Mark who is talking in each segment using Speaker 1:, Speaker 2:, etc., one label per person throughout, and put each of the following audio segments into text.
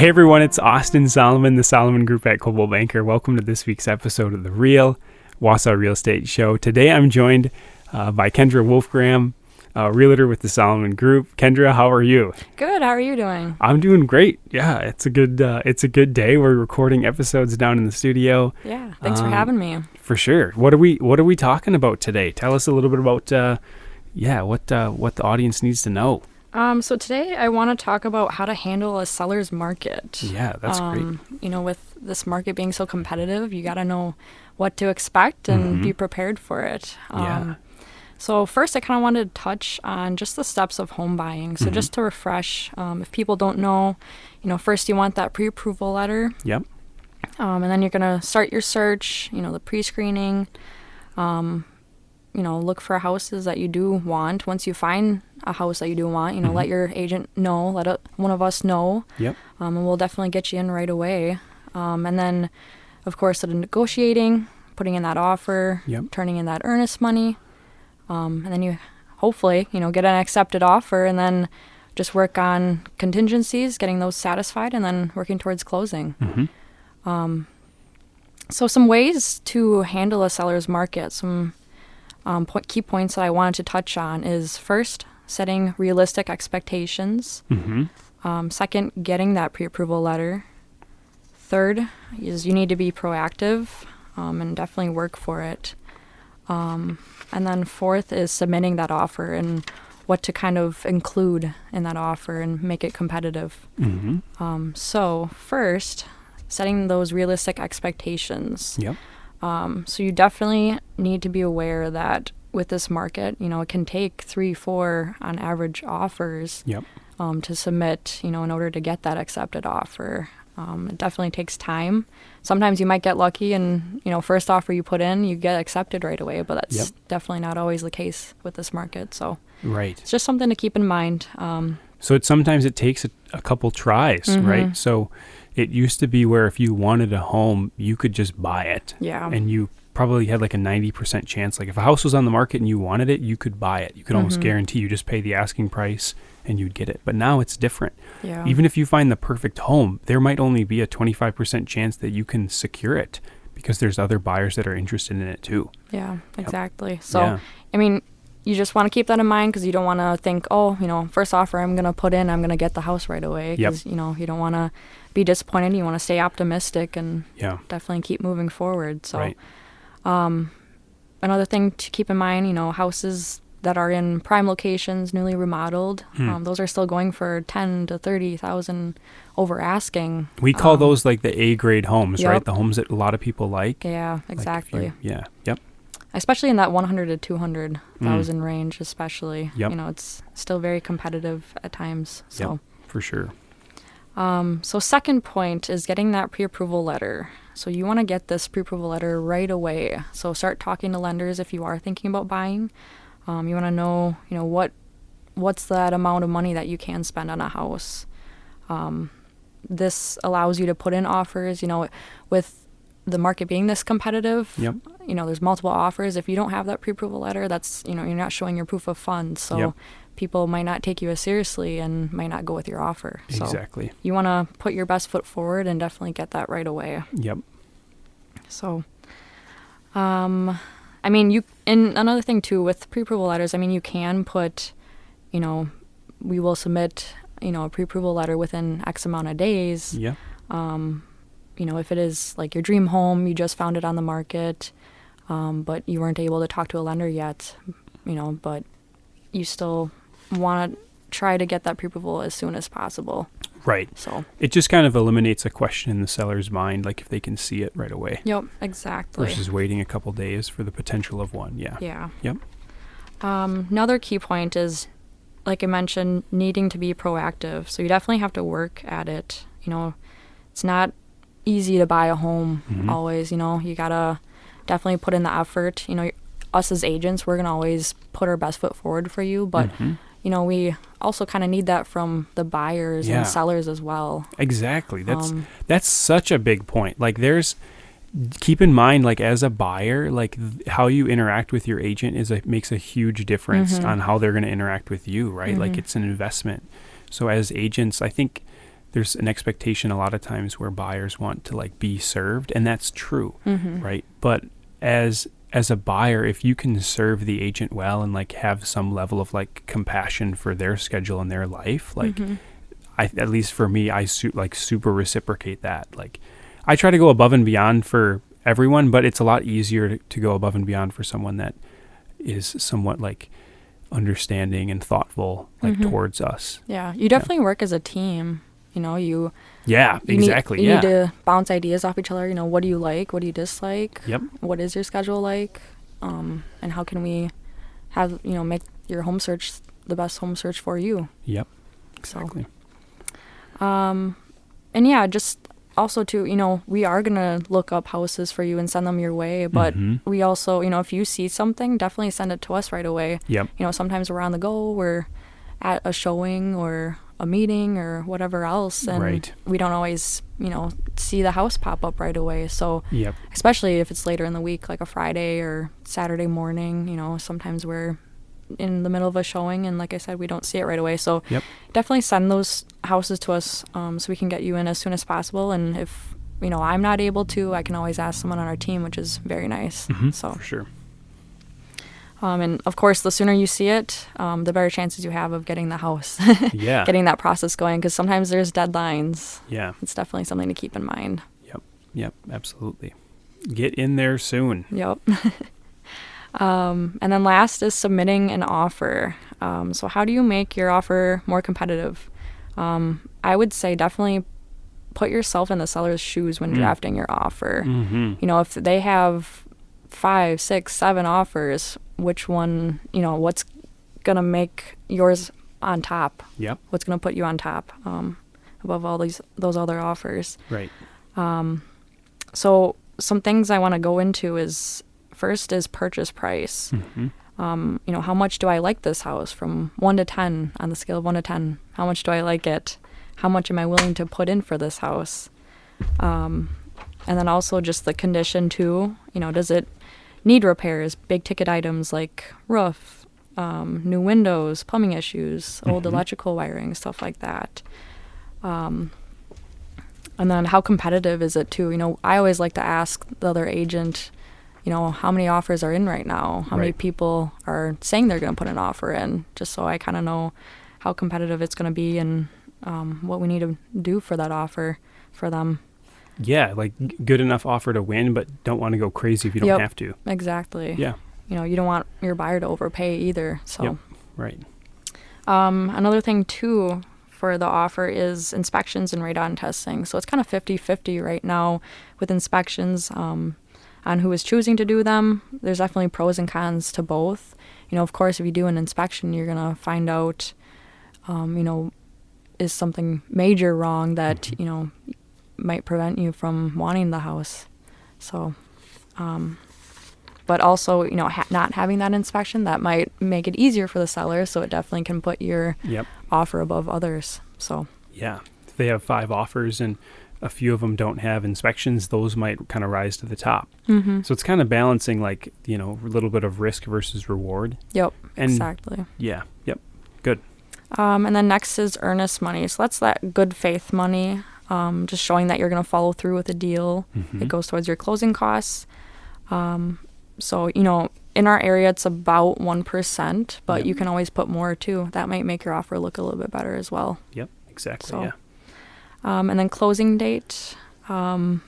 Speaker 1: Hey everyone, it's Austin Solomon, the Solomon Group at Coldwell Banker. Welcome to this week's episode of the Wausau Real Estate Show. Today I'm joined by Kendra Wolfgram, realtor with the Solomon Group. Kendra, how are you?
Speaker 2: Good. How are you doing?
Speaker 1: I'm doing great. Yeah, it's a good day. We're recording episodes down in the studio.
Speaker 2: Yeah, thanks for having me.
Speaker 1: For sure. What are we talking about today? Tell us a little bit about what the audience needs to know.
Speaker 2: So today I want to talk about how to handle a seller's market.
Speaker 1: Yeah, that's great.
Speaker 2: With this market being so competitive, you got to know what to expect and be prepared for it. So first, I kind of wanted to touch on just the steps of home buying. So just to refresh, if people don't know, first you want that pre-approval letter.
Speaker 1: Yep.
Speaker 2: And then you're going to start your search, the pre-screening, look for houses that you do want. Once you find a house that you do want, let your agent know, one of us know.
Speaker 1: Yep.
Speaker 2: And we'll definitely get you in right away. And then, of course, the negotiating, putting in that offer, turning in that earnest money. And then you hopefully, get an accepted offer and then just work on contingencies, getting those satisfied, and then working towards closing. So some ways to handle a seller's market, some key points that I wanted to touch on is first, setting realistic expectations. Second, getting that pre-approval letter. Third is you need to be proactive and definitely work for it. And then fourth is submitting that offer and what to kind of include in that offer and make it competitive. So first, setting those realistic expectations.
Speaker 1: Yep.
Speaker 2: So you definitely need to be aware that with this market, it can take 3-4 on average offers to submit, in order to get that accepted offer. It definitely takes time. Sometimes you might get lucky and, first offer you put in, you get accepted right away, but that's definitely not always the case with this market. So it's just something to keep in mind.
Speaker 1: So sometimes it takes a couple tries, right? So it used to be where if you wanted a home, you could just buy it.
Speaker 2: Yeah.
Speaker 1: And you probably had like a 90% chance. Like if a house was on the market and you wanted it, you could buy it. You could almost guarantee you just pay the asking price and you'd get it. But now it's different.
Speaker 2: Yeah.
Speaker 1: Even if you find the perfect home, there might only be a 25% chance that you can secure it because there's other buyers that are interested in it too.
Speaker 2: Yeah, exactly. So, you just want to keep that in mind because you don't want to think, first offer I'm going to put in, I'm going to get the house right away. Because, you don't want to be disappointed. You want to stay optimistic and definitely keep moving forward. So another thing to keep in mind, houses that are in prime locations, newly remodeled, those are still going for $10,000 to $30,000 over asking.
Speaker 1: We call those like the A-grade homes, right? The homes that a lot of people like.
Speaker 2: Yeah, exactly.
Speaker 1: Yep. Especially
Speaker 2: in that 100 to 200,000 range, especially.
Speaker 1: Yep.
Speaker 2: It's still very competitive at times. So
Speaker 1: for sure.
Speaker 2: So second point is getting that pre-approval letter. So you want to get this pre-approval letter right away. So start talking to lenders if you are thinking about buying. You want to know, what's that amount of money that you can spend on a house. This allows you to put in offers, with the market being this competitive, there's multiple offers. If you don't have that pre-approval letter, that's, you're not showing your proof of funds. So people might not take you as seriously and might not go with your offer. So
Speaker 1: exactly.
Speaker 2: You want to put your best foot forward and definitely get that right away.
Speaker 1: Yep.
Speaker 2: So, and another thing too, with pre-approval letters, you can put, we will submit, a pre-approval letter within X amount of days.
Speaker 1: Yeah.
Speaker 2: If it is like your dream home, you just found it on the market, but you weren't able to talk to a lender yet, but you still want to try to get that pre-approval as soon as possible.
Speaker 1: Right.
Speaker 2: So
Speaker 1: it just kind of eliminates a question in the seller's mind, like if they can see it right away.
Speaker 2: Yep, exactly.
Speaker 1: Versus waiting a couple days for the potential of one. Yeah.
Speaker 2: Yeah.
Speaker 1: Yep.
Speaker 2: Another key point is, like I mentioned, needing to be proactive. So you definitely have to work at it. It's not easy to buy a home always. You gotta definitely put in the effort. Us as agents, we're gonna always put our best foot forward for you, but we also kind of need that from the buyers and sellers as well.
Speaker 1: Exactly. That's such a big point. Like keep in mind, like as a buyer, like how you interact with your agent makes a huge difference on how they're going to interact with you, right? Like it's an investment. So as agents, I think there's an expectation a lot of times where buyers want to like be served, and that's true, right? But as a buyer, if you can serve the agent well and like have some level of like compassion for their schedule and their life, like at least for me, I super reciprocate that. Like I try to go above and beyond for everyone, but it's a lot easier to go above and beyond for someone that is somewhat like understanding and thoughtful like towards us.
Speaker 2: Yeah, you definitely work as a team. You know, you
Speaker 1: exactly.
Speaker 2: You need to bounce ideas off each other. You know, what do you like? What do you dislike?
Speaker 1: Yep.
Speaker 2: What is your schedule like? And how can we have, make your home search the best home search for you?
Speaker 1: Yep. Exactly.
Speaker 2: So, and yeah, just also too, we are going to look up houses for you and send them your way. But we also, if you see something, definitely send it to us right away.
Speaker 1: Yep.
Speaker 2: Sometimes we're on the go, we're at a showing or a meeting or whatever else, and we don't always see the house pop up right away. So especially if it's later in the week, like a Friday or Saturday morning, sometimes we're in the middle of a showing, and like I said, we don't see it right away. So definitely send those houses to us, so we can get you in as soon as possible. And if I'm not able to, I can always ask someone on our team, which is very nice. So
Speaker 1: for sure.
Speaker 2: And of course, the sooner you see it, the better chances you have of getting the house, getting that process going, because sometimes there's deadlines.
Speaker 1: Yeah.
Speaker 2: It's definitely something to keep in mind.
Speaker 1: Yep, absolutely. Get in there soon.
Speaker 2: Yep. And then last is submitting an offer. So how do you make your offer more competitive? I would say definitely put yourself in the seller's shoes when drafting your offer. If they have 5, 6, 7 offers, which one, what's going to make yours on top?
Speaker 1: Yep.
Speaker 2: What's going to put you on top above all those other offers?
Speaker 1: Right.
Speaker 2: So some things I want to go into is, first is purchase price. How much do I like this house from 1 to 10 on the scale of 1 to 10? How much do I like it? How much am I willing to put in for this house? And then also just the condition too. Does it need repairs, big ticket items like roof, new windows, plumbing issues, old electrical wiring, stuff like that. And then how competitive is it too? I always like to ask the other agent, how many offers are in right now? How many people are saying they're going to put an offer in, just so I kind of know how competitive it's going to be and what we need to do for that offer for them.
Speaker 1: Yeah, like good enough offer to win, but don't want to go crazy if you don't have to.
Speaker 2: Exactly.
Speaker 1: Yeah.
Speaker 2: You don't want your buyer to overpay either. So.
Speaker 1: Right.
Speaker 2: Another thing too for the offer is inspections and radon testing. So it's kind of 50-50 right now with inspections on who is choosing to do them. There's definitely pros and cons to both. Of course, if you do an inspection, you're going to find out, is something major wrong that, might prevent you from wanting the house. So, but also, not having that inspection, that might make it easier for the seller. So it definitely can put your offer above others. So,
Speaker 1: yeah, if they have 5 offers and a few of them don't have inspections, those might kind of rise to the top. So it's kind of balancing like, a little bit of risk versus reward.
Speaker 2: Yep, exactly.
Speaker 1: Yeah, yep, good.
Speaker 2: And then next is earnest money. So that's that good faith money. Just showing that you're going to follow through with a deal. It goes towards your closing costs. So, in our area, it's about 1%, but you can always put more too. That might make your offer look a little bit better as well.
Speaker 1: Yep, exactly,
Speaker 2: so, and then closing date. Are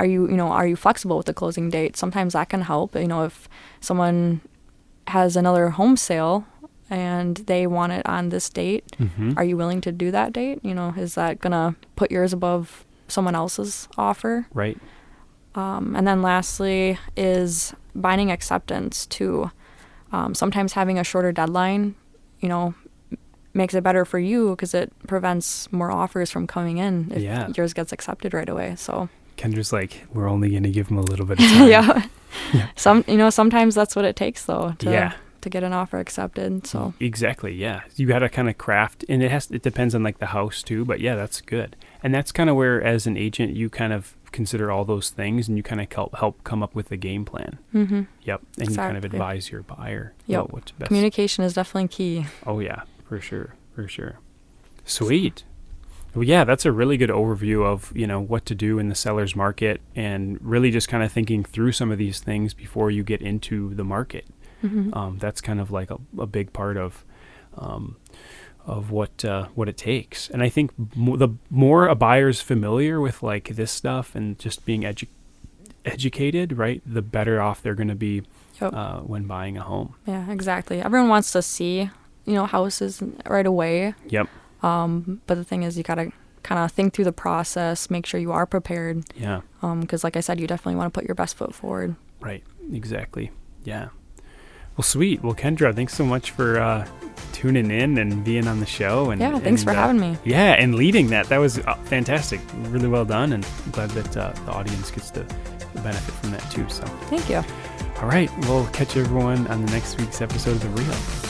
Speaker 2: you flexible with the closing date? Sometimes that can help. If someone has another home sale and they want it on this date, are you willing to do that date? Is that going to put yours above someone else's offer?
Speaker 1: Right.
Speaker 2: And then lastly is binding acceptance too. Sometimes having a shorter deadline, makes it better for you because it prevents more offers from coming in if yours gets accepted right away. So
Speaker 1: Kendra's like, we're only going to give them a little bit of time.
Speaker 2: yeah. Sometimes that's what it takes though to get an offer accepted. So
Speaker 1: exactly, yeah. You got to kind of craft, and it depends on like the house too, but yeah, that's good. And that's kind of where as an agent you kind of consider all those things and you kind of help come up with a game plan. Yep. And you kind of advise your buyer about what's best.
Speaker 2: Communication is definitely key.
Speaker 1: Oh yeah, for sure. Sweet. Well, yeah, that's a really good overview of, what to do in the seller's market, and really just kind of thinking through some of these things before you get into the market. That's kind of like a big part of what it takes. And I think the more a buyer's familiar with like this stuff and just being educated, right, the better off they're going to be when buying a home.
Speaker 2: Yeah, exactly. Everyone wants to see, houses right away.
Speaker 1: Yep.
Speaker 2: But the thing is, you got to kind of think through the process, make sure you are prepared.
Speaker 1: Yeah.
Speaker 2: Because like I said, you definitely want to put your best foot forward.
Speaker 1: Right. Exactly. Yeah. Well, sweet. Well, Kendra, thanks so much for tuning in and being on the show. And
Speaker 2: thanks for having me.
Speaker 1: Yeah, and leading that. That was fantastic. Really well done, and I'm glad that the audience gets to benefit from that too. So
Speaker 2: thank you.
Speaker 1: All right. We'll catch everyone on the next week's episode of The Real.